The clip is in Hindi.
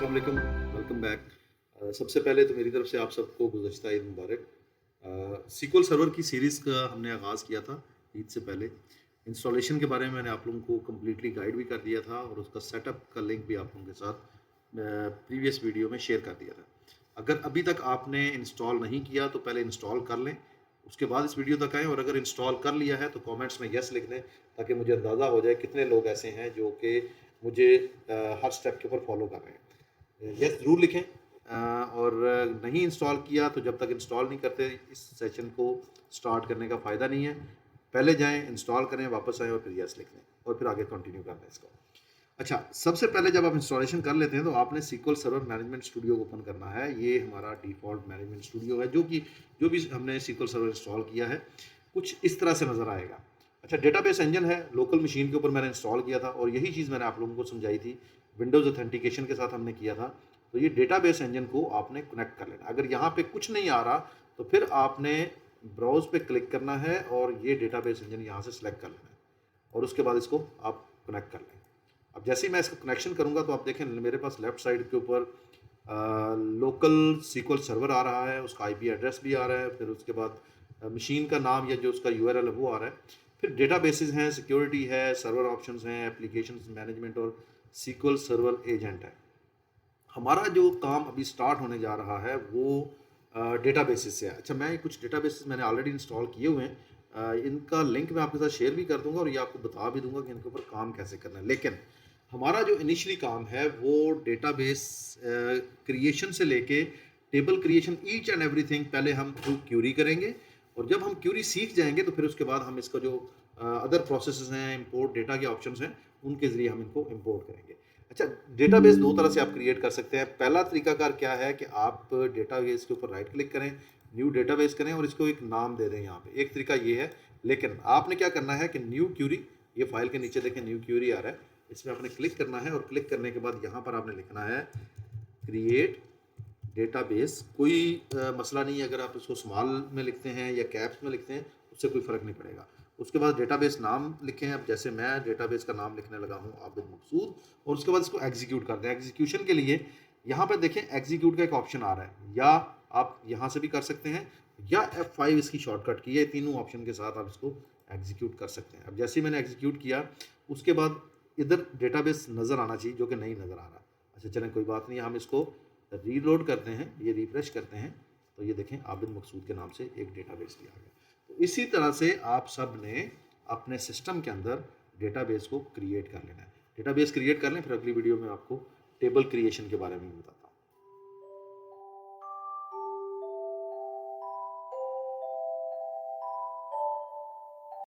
अस्सलाम वालेकुम, वेलकम बैक। सबसे पहले तो मेरी तरफ से आप सबको गुज़श्ता ईद मुबारक। सीक्वल सर्वर की सीरीज़ का हमने आगाज़ किया था ईद से पहले। इंस्टॉलेशन के बारे में मैंने आप लोगों को कंप्लीटली गाइड भी कर दिया था और उसका सेटअप का लिंक भी आप लोगों के साथ प्रीवियस वीडियो में शेयर कर दिया था। अगर अभी तक आपने इंस्टॉल नहीं किया तो पहले इंस्टॉल कर लें, उसके बाद इस वीडियो तक आएँ और अगर इंस्टॉल कर लिया है तो कमेंट्स में येस लिख दें ताकि मुझे अंदाज़ा हो जाए कितने लोग ऐसे हैं जो कि मुझे हर स्टेप के ऊपर फॉलो कर रहे हैं। यस ज़रूर लिखें। और नहीं इंस्टॉल किया तो जब तक इंस्टॉल नहीं करते इस सेशन को स्टार्ट करने का फ़ायदा नहीं है। पहले जाएँ, इंस्टॉल करें, वापस आएँ और फिर यस लिख दें और फिर आगे कंटिन्यू करना है इसको। अच्छा, सबसे पहले जब आप इंस्टॉलेशन कर लेते हैं तो आपने SQL server management studio open करना है। ये हमारा डिफ़ॉल्ट मैनेजमेंट स्टूडियो है जो भी हमने सीक्वल सर्वर इंस्टॉल किया है, कुछ इस तरह से नज़र आएगा। अच्छा, डेटाबेस इंजन है, लोकल मशीन के ऊपर मैंने इंस्टॉल किया था और यही चीज़ मैंने आप लोगों को समझाई थी, विंडोज़ ऑथेंटिकेशन के साथ हमने किया था। तो ये डेटाबेस इंजन को आपने कनेक्ट कर लेना। अगर यहाँ पे कुछ नहीं आ रहा, तो फिर आपने ब्राउज़ पे क्लिक करना है और ये डेटाबेस इंजन यहाँ से सेलेक्ट कर लेना है और उसके बाद इसको आप कनेक्ट कर लें। अब जैसे ही मैं इसका कनेक्शन करूँगा तो आप देखें मेरे पास लेफ्ट साइड के ऊपर लोकल सीक्वल सर्वर आ रहा है, उसका आईपी एड्रेस भी आ रहा है, फिर उसके बाद मशीन का नाम या जो उसका यूआरएल है वो आ रहा है। फिर डेटाबेसेस हैं, सिक्योरिटी है, सर्वर ऑप्शंस हैं, एप्लीकेशंस मैनेजमेंट और सीक्वल सर्वर एजेंट है। हमारा जो काम अभी स्टार्ट होने जा रहा है वो डेटाबेसेस से है। अच्छा, मैं कुछ डेटाबेसेस मैंने ऑलरेडी इंस्टॉल किए हुए हैं। इनका लिंक मैं आपके साथ शेयर भी कर दूंगा और ये आपको बता भी दूंगा कि इनके ऊपर काम कैसे करना है। लेकिन हमारा जो इनिशियली काम है वो डेटाबेस क्रिएशन से लेके table creation each and everything पहले हम थ्रू क्यूरी करेंगे और जब हम क्यूरी सीख जाएंगे तो फिर उसके बाद हम इसका जो अदर प्रोसेसेस हैं, इंपोर्ट डेटा के ऑप्शंस हैं, उनके ज़रिए हम इनको इंपोर्ट करेंगे। अच्छा, डेटाबेस दो तरह से आप क्रिएट कर सकते हैं। पहला तरीकाकार क्या है कि आप डेटाबेस के ऊपर राइट क्लिक करें, न्यू डेटाबेस करें और इसको एक नाम दे दें यहाँ पे। एक तरीका ये है, लेकिन आपने क्या करना है कि न्यू क्यूरी, ये फाइल के नीचे देखें न्यू क्यूरी आ रहा है, इसमें आपने क्लिक करना है और क्लिक करने के बाद यहाँ पर आपने लिखना है क्रिएट डेटाबेस। कोई मसला नहीं है अगर आप इसको स्मॉल में लिखते हैं या कैप्स में लिखते हैं, उससे कोई फ़र्क नहीं पड़ेगा। उसके बाद डेटाबेस नाम लिखें। अब जैसे मैं डेटाबेस का नाम लिखने लगा हूँ आबिद मकसूद, और उसके बाद इसको एग्जीक्यूट कर दें। एग्जीक्यूशन के लिए यहाँ पर देखें एग्जीक्यूट का एक ऑप्शन आ रहा है, या आप यहाँ से भी कर सकते हैं या F5 इसकी शॉर्टकट की है। तीनों ऑप्शन के साथ आप इसको एग्जीक्यूट कर सकते हैं। अब जैसे ही मैंने एग्जीक्यूट किया उसके बाद इधर डेटाबेस नज़र आना चाहिए, जो कि नहीं नज़र आ रहा। अच्छा चलें, कोई बात नहीं, हम इसको रीलोड करते हैं, ये रिफ्रेश करते हैं तो ये देखें आबिद मकसूद के नाम से एक डेटाबेस भी आ गया। तो इसी तरह से आप सब ने अपने सिस्टम के अंदर डेटाबेस को क्रिएट कर लेना है। डेटाबेस क्रिएट कर लें, फिर अगली वीडियो में आपको टेबल क्रिएशन के बारे में भी बताता हूँ।